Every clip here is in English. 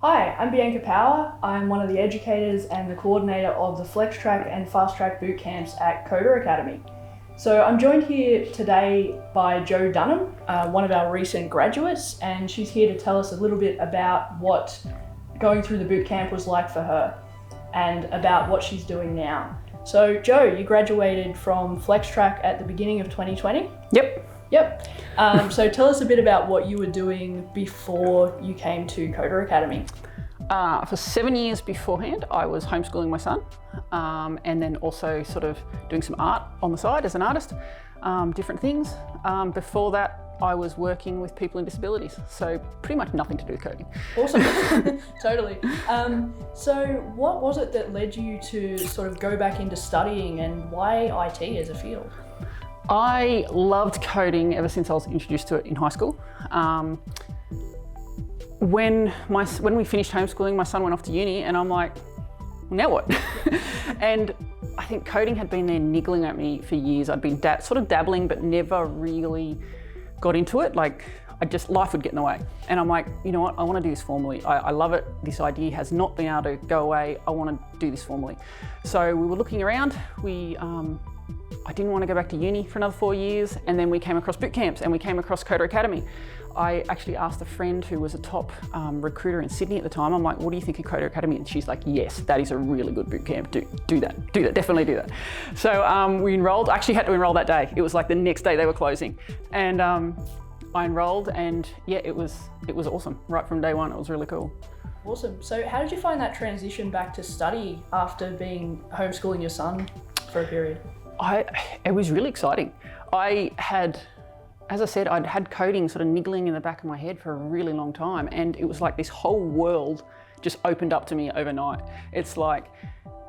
Hi, I'm Bianca Power. I'm one of the educators and the coordinator of the Flex Track and Fast Track boot camps at Coder Academy. So I'm joined here today by Jo Dunham, one of our recent graduates, and she's here to tell us a little bit about what going through the boot camp was like for her and about what she's doing now. So Jo, you graduated from Flex Track at the beginning of 2020? Yep. So tell us a bit about what you were doing before you came to Coder Academy. For 7 years beforehand, I was homeschooling my son, and then also sort of doing some art on the side as an artist, different things. Before that, I was working with people with disabilities, so pretty much nothing to do with coding. Awesome, totally. So what was it that led you to sort of go back into studying, and why IT as a field? I loved coding ever since I was introduced to it in high school. When we finished homeschooling, my son went off to uni, and I'm like, well, now what? And I think coding had been there niggling at me for years. I'd been sort of dabbling, but never really got into it. Like, life would get in the way. And I'm like, you know what? I want to do this formally. I love it. This idea has not been able to go away. I want to do this formally. So we were looking around. I didn't want to go back to uni for another 4 years, and then we came across boot camps and we came across Coder Academy. I actually asked a friend who was a top recruiter in Sydney at the time, I'm like, what do you think of Coder Academy? And she's like, yes, that is a really good boot camp. Do that, definitely do that. So we enrolled. I actually had to enroll that day. It was like the next day they were closing. And I enrolled, and yeah, it was awesome. Right from day one, it was really cool. Awesome. So how did you find that transition back to study after being homeschooling your son for a period? It was really exciting. As I said, I'd had coding sort of niggling in the back of my head for a really long time, and it was like this whole world just opened up to me overnight. It's like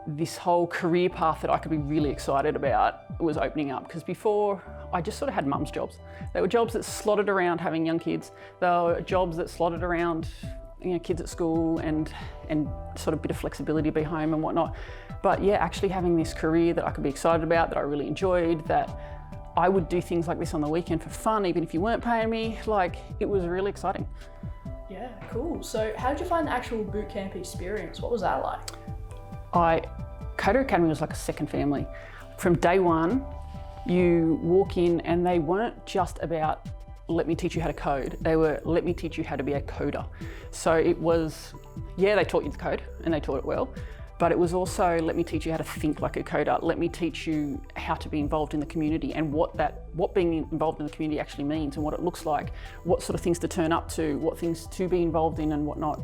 this whole career path that I could be really excited about was opening up, because before I just sort of had mum's jobs. They were jobs that slotted around having young kids. They were jobs that slotted around, kids at school and sort of a bit of flexibility to be home and whatnot. But yeah, actually having this career that I could be excited about, that I really enjoyed, that I would do things like this on the weekend for fun, even if you weren't paying me, it was really exciting. Yeah, cool. So how did you find the actual bootcamp experience? What was that like? Coder Academy was like a second family. From day one, you walk in and they weren't just about, let me teach you how to code. They were, let me teach you how to be a coder. So it was, yeah, they taught you the code and they taught it well, but it was also, let me teach you how to think like a coder. Let me teach you how to be involved in the community and what being involved in the community actually means and what it looks like, what sort of things to turn up to, what things to be involved in and whatnot.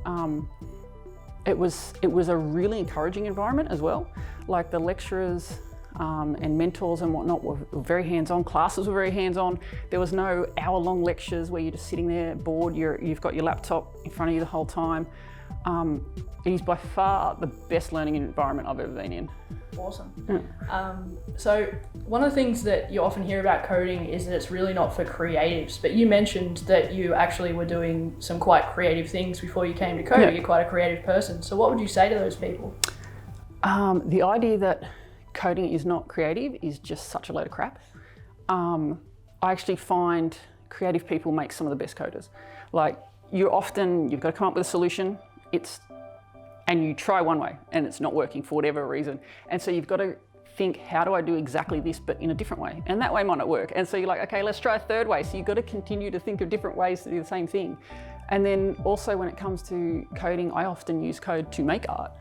It was a really encouraging environment as well. Like the lecturers and mentors and whatnot were very hands-on. Classes were very hands-on. There was no hour-long lectures where you're just sitting there bored. You've got your laptop in front of you the whole time. It is by far the best learning environment I've ever been in. Awesome. Yeah. So one of the things that you often hear about coding is that it's really not for creatives, but you mentioned that you actually were doing some quite creative things before you came to coding. Yeah. You're quite a creative person. So what would you say to those people? The idea that coding is not creative is just such a load of crap. I actually find creative people make some of the best coders. Like you've got to come up with a solution, and you try one way and it's not working for whatever reason. And so you've got to think, how do I do exactly this but in a different way? And that way might not work. And so you're like, okay, let's try a third way. So you've got to continue to think of different ways to do the same thing. And then also when it comes to coding, I often use code to make art.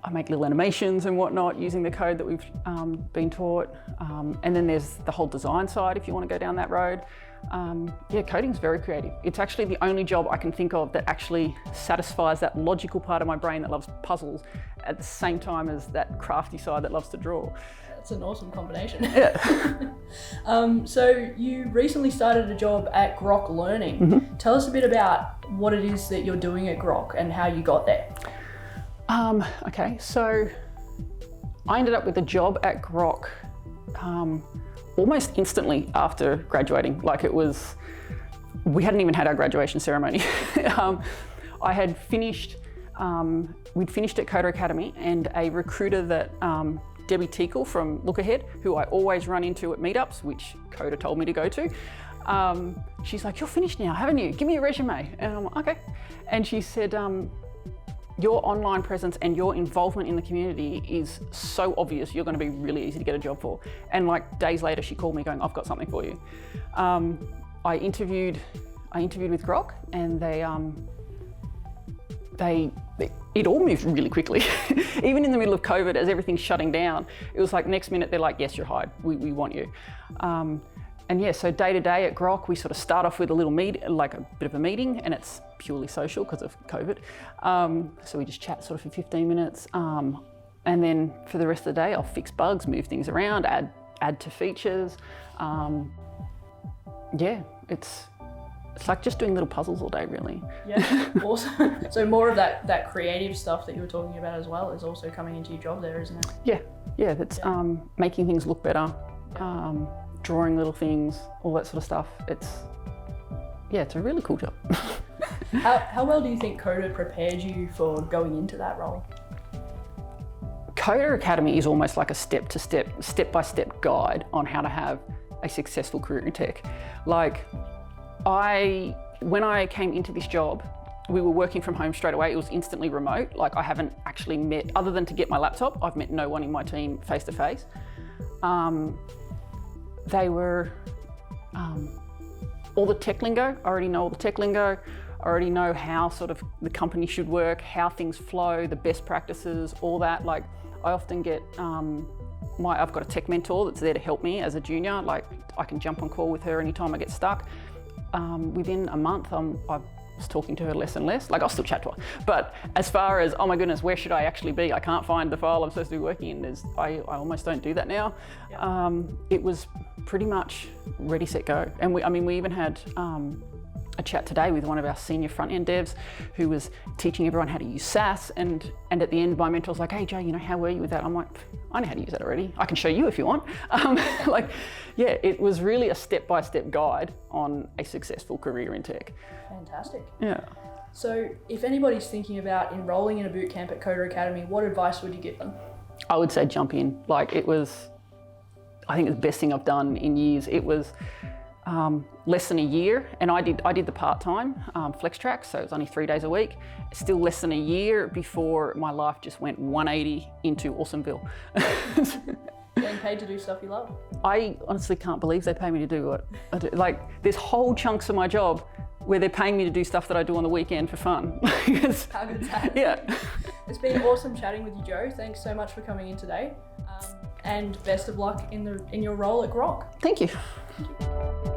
I make little animations and whatnot using the code that we've been taught. And then there's the whole design side if you want to go down that road. Yeah, coding's very creative. It's actually the only job I can think of that actually satisfies that logical part of my brain that loves puzzles at the same time as that crafty side that loves to draw. That's an awesome combination. Yeah. So you recently started a job at Grok Learning. Mm-hmm. Tell us a bit about what it is that you're doing at Grok and how you got there. Okay, so I ended up with a job at Grok almost instantly after graduating. We hadn't even had our graduation ceremony. I had finished, we'd finished at Coder Academy, and a recruiter that Debbie Teakle from Look Ahead, who I always run into at meetups, which Coder told me to go to, She's like, you're finished now, haven't you? Give me your resume. And I'm like, okay. And she said, your online presence and your involvement in the community is so obvious, you're going to be really easy to get a job for. And like days later, she called me going, I've got something for you. I interviewed with Grok, and it all moved really quickly. Even in the middle of COVID, as everything's shutting down, it was like next minute they're like, yes, you're hired, we want you. And yeah, so day to day at Grok, we sort of start off with a little like a bit of a meeting, and it's purely social because of COVID. So we just chat sort of for 15 minutes. And then for the rest of the day, I'll fix bugs, move things around, add to features. Yeah, it's like just doing little puzzles all day, really. Yeah, awesome. So more of that creative stuff that you were talking about as well is also coming into your job there, isn't it? Yeah, that's making things look better, drawing little things, all that sort of stuff. It's a really cool job. How well do you think Coder prepared you for going into that role? Coder Academy is almost like a step-by-step guide on how to have a successful career in tech. Like, when I came into this job, we were working from home straight away. It was instantly remote. Like, I haven't actually met, other than to get my laptop, I've met no one in my team face to face. They were, all the tech lingo, I already know all the tech lingo. I already know how sort of the company should work, how things flow, the best practices, all that. Like, I often get, I've got a tech mentor that's there to help me as a junior. Like, I can jump on call with her anytime I get stuck. Within a month, I was talking to her less and less. Like, I'll still chat to her. But as far as, oh my goodness, where should I actually be? I can't find the file I'm supposed to be working in. I almost don't do that now. Yeah. It was pretty much ready, set, go. And we even had a chat today with one of our senior front-end devs who was teaching everyone how to use SaaS, and at the end my mentor was like, hey Jay, how were you with that? I'm like, I know how to use that already. I can show you if you want. Yeah, it was really a step-by-step guide on a successful career in tech. Fantastic. Yeah. So if anybody's thinking about enrolling in a bootcamp at Coder Academy, what advice would you give them? I would say jump in. Like, I think it's the best thing I've done in years. It was less than a year, and I did the part-time flex track, so it was only 3 days a week. Still less than a year before my life just went 180 into Awesomeville. Getting paid to do stuff you love. I honestly can't believe they pay me to do what I do. Like, there's whole chunks of my job where they're paying me to do stuff that I do on the weekend for fun. How good is that? Yeah. It's been awesome chatting with you, Joe. Thanks so much for coming in today. And best of luck in your role at Grok. Thank you. Thank you.